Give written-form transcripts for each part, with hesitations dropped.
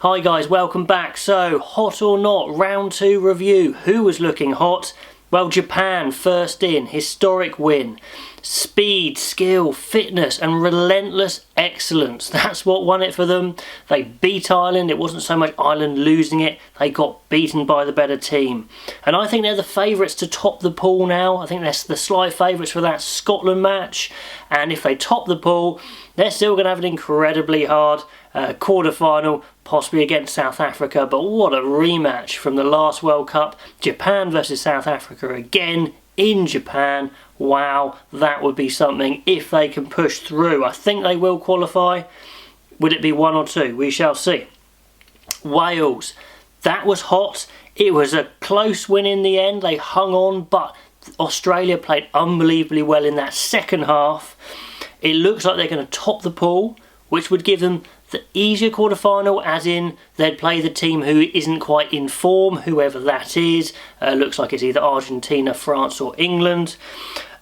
Hi guys, welcome back. So, hot or not, round 2 review. Who was looking hot? Well, Japan, first in, historic win. Speed, skill, fitness and relentless excellence. That's what won it for them. They beat Ireland. It wasn't so much Ireland losing it. They got beaten by the better team. And I think they're the favourites to top the pool now. I think they're the slight favourites for that Scotland match. And if they top the pool, they're still going to have an incredibly hard quarter-final, possibly against South Africa. But what a rematch from the last World Cup. Japan versus South Africa again in Japan. Wow, that would be something if they can push through. I think they will qualify. Would it be 1 or 2? We shall see. Wales, that was hot. It was a close win in the end. They hung on, but Australia played unbelievably well in that second half. It looks like they're going to top the pool, which would give them the easier quarter-final, as in they'd play the team who isn't quite in form, whoever that is. Looks like it's either Argentina, France or England.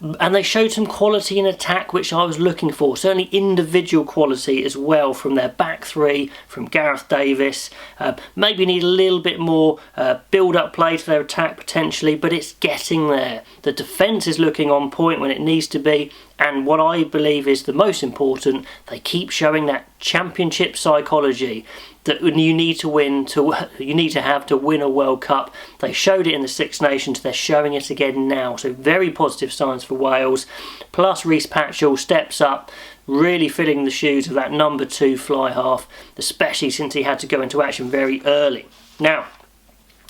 And they showed some quality in attack, which I was looking for. Certainly individual quality as well from their back three, from Gareth Davis. Maybe need a little bit more build-up play to their attack potentially, but it's getting there. The defence is looking on point when it needs to be. And what I believe is the most important, they keep showing that championship psychology that you need to win, you need to have to win a World Cup. They showed it in the Six Nations, they're showing it again now. So very positive signs for Wales. Plus Rhys Patchell steps up, really filling the shoes of that number 2 fly half, especially since he had to go into action very early. Now,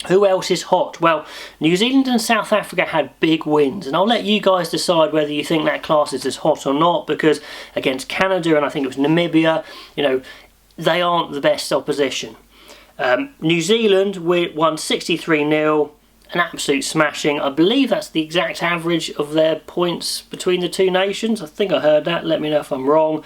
who else is hot? Well, New Zealand and South Africa had big wins, and I'll let you guys decide whether you think that class is as hot or not, because against Canada and I think it was Namibia, they aren't the best opposition. New Zealand won 63-0, an absolute smashing. I believe that's the exact average of their points between the two nations. I think I heard that, let me know if I'm wrong.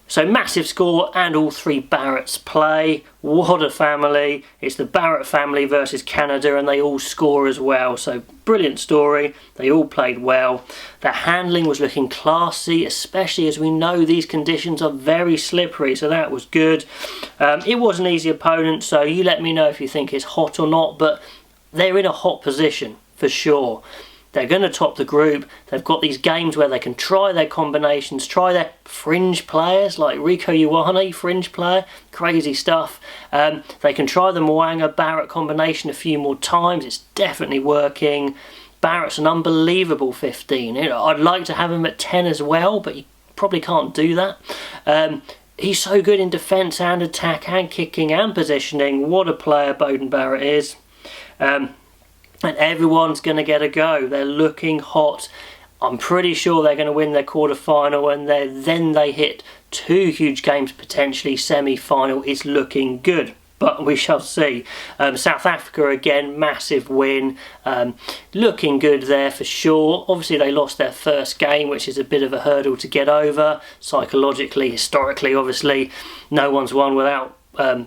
So massive score, and all 3 Barretts play. What a family. It's the Barrett family versus Canada, and they all score as well. So brilliant story. They all played well. Their handling was looking classy, especially as we know these conditions are very slippery. So that was good. It was an easy opponent, so you let me know if you think it's hot or not. But they're in a hot position for sure. They're going to top the group. They've got these games where they can try their combinations, try their fringe players, like Rieko Ioane, fringe player, crazy stuff. They can try the Mo'unga-Barrett combination a few more times. It's definitely working. Barrett's an unbelievable 15. I'd like to have him at 10 as well, but you probably can't do that. He's so good in defence and attack and kicking and positioning. What a player Beauden Barrett is. And everyone's going to get a go. They're looking hot. I'm pretty sure they're going to win their quarter-final, and then they hit 2 huge games, potentially semi-final. It's looking good, but we shall see. South Africa again, massive win. Looking good there for sure. Obviously they lost their first game, which is a bit of a hurdle to get over. Psychologically, historically, obviously, no one's won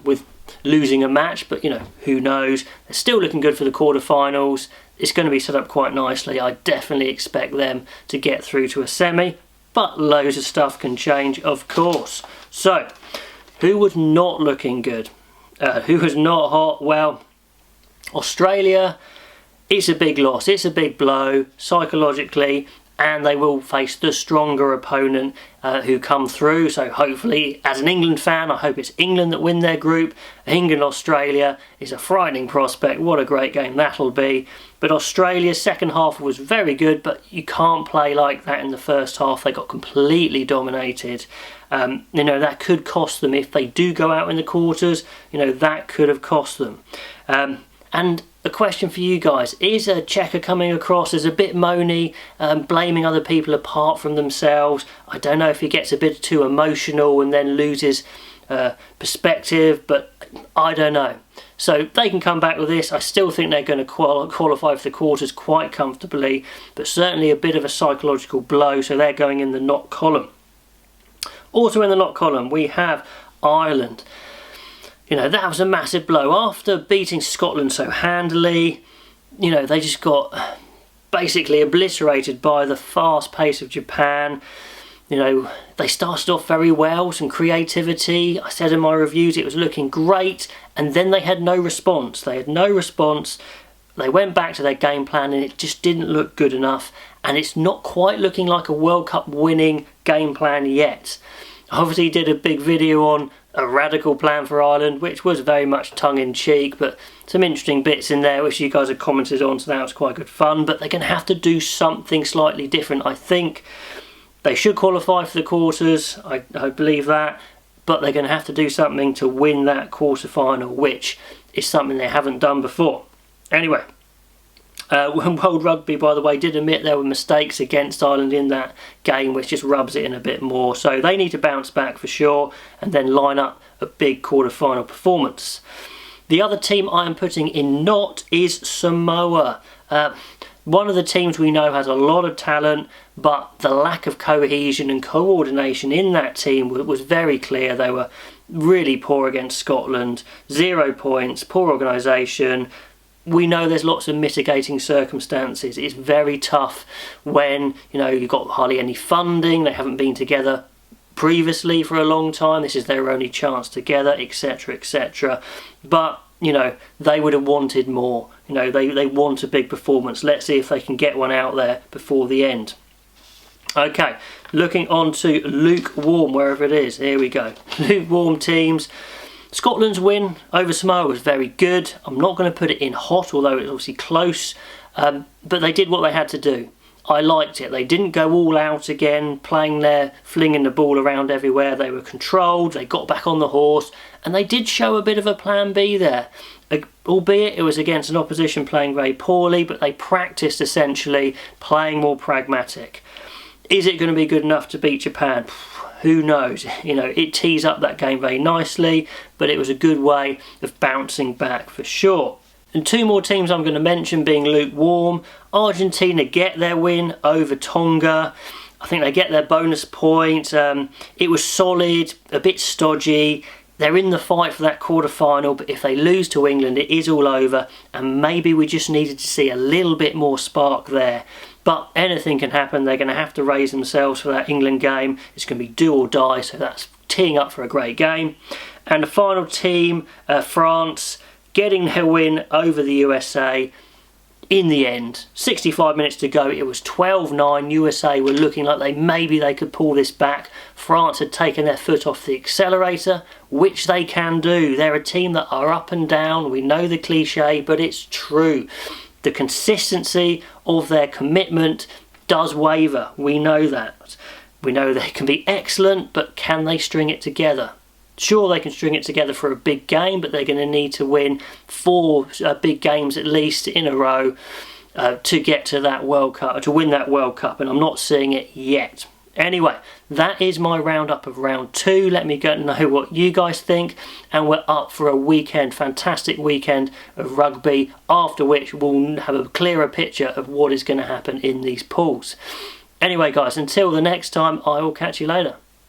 with losing a match, but who knows. They're still looking good for the quarterfinals. It's going to be set up quite nicely. I definitely expect them to get through to a semi, but loads of stuff can change, of course. So, who was not looking good? Who was not hot? Well, Australia, it's a big loss. It's a big blow psychologically, and they will face the stronger opponent who come through. So hopefully, as an England fan, I hope it's England that win their group. England-Australia is a frightening prospect. What a great game that'll be. But Australia's second half was very good, but you can't play like that in the first half. They got completely dominated. That could cost them if they do go out in the quarters. That could have cost them. And a question for you guys, is Checker coming across as a bit moany, blaming other people apart from themselves? I don't know if he gets a bit too emotional and then loses perspective, but I don't know. So they can come back with this. I still think they're going to qualify for the quarters quite comfortably, but certainly a bit of a psychological blow, so they're going in the not column. Also in the not column, we have Ireland. That was a massive blow. After beating Scotland so handily, they just got basically obliterated by the fast pace of Japan. You know, they started off very well, some creativity. I said in my reviews it was looking great, and then they had no response. They had no response. They went back to their game plan and it just didn't look good enough, and it's not quite looking like a World Cup winning game plan yet. Obviously did a big video on a radical plan for Ireland, which was very much tongue-in-cheek, but some interesting bits in there which you guys have commented on, so that was quite good fun. But they're going to have to do something slightly different, I think. They should qualify for the quarters, I believe that, but they're going to have to do something to win that quarter-final, which is something they haven't done before. Anyway, World Rugby, by the way, did admit there were mistakes against Ireland in that game, which just rubs it in a bit more. So they need to bounce back for sure and then line up a big quarter-final performance. The other team I am putting in not is Samoa. One of the teams we know has a lot of talent, but the lack of cohesion and coordination in that team was very clear. They were really poor against Scotland, 0 points, poor organisation. We know there's lots of mitigating circumstances. It's very tough when, you know, you've got hardly any funding, they haven't been together previously for a long time, this is their only chance together, etc, etc. But, you know, they would have wanted more. You know, they want a big performance. Let's see if they can get one out there before the end. Okay, looking on to Lukewarm, wherever it is. Here we go. Lukewarm teams. Scotland's win over Samoa was very good. I'm not going to put it in hot, although it's obviously close. But they did what they had to do. I liked it. They didn't go all out again, playing there, flinging the ball around everywhere. They were controlled, they got back on the horse, and they did show a bit of a plan B there. Albeit it was against an opposition playing very poorly, but they practiced essentially playing more pragmatic. Is it going to be good enough to beat Japan? Who knows? You know, it tees up that game very nicely, but it was a good way of bouncing back for sure. And two more teams I'm going to mention being lukewarm. Argentina get their win over Tonga. I think they get their bonus point. It was solid, a bit stodgy. They're in the fight for that quarter-final, but if they lose to England, it is all over, and maybe we just needed to see a little bit more spark there. But anything can happen. They're going to have to raise themselves for that England game. It's going to be do or die, so that's teeing up for a great game. And the final team, France, getting their win over the USA in the end. 65 minutes to go, it was 12-9. USA were looking like maybe they could pull this back. France had taken their foot off the accelerator, which they can do. They're a team that are up and down. We know the cliche, but it's true. The consistency of their commitment does waver. We know that. We know they can be excellent, but can they string it together? Sure, they can string it together for a big game, but they're going to need to win 4 big games at least in a row to get to that World Cup, to win that World Cup, and I'm not seeing it yet. Anyway, that is my roundup of round 2. Let me know what you guys think, and we're up for a weekend, fantastic weekend of rugby, after which we'll have a clearer picture of what is going to happen in these pools. Anyway guys, until the next time, I will catch you later.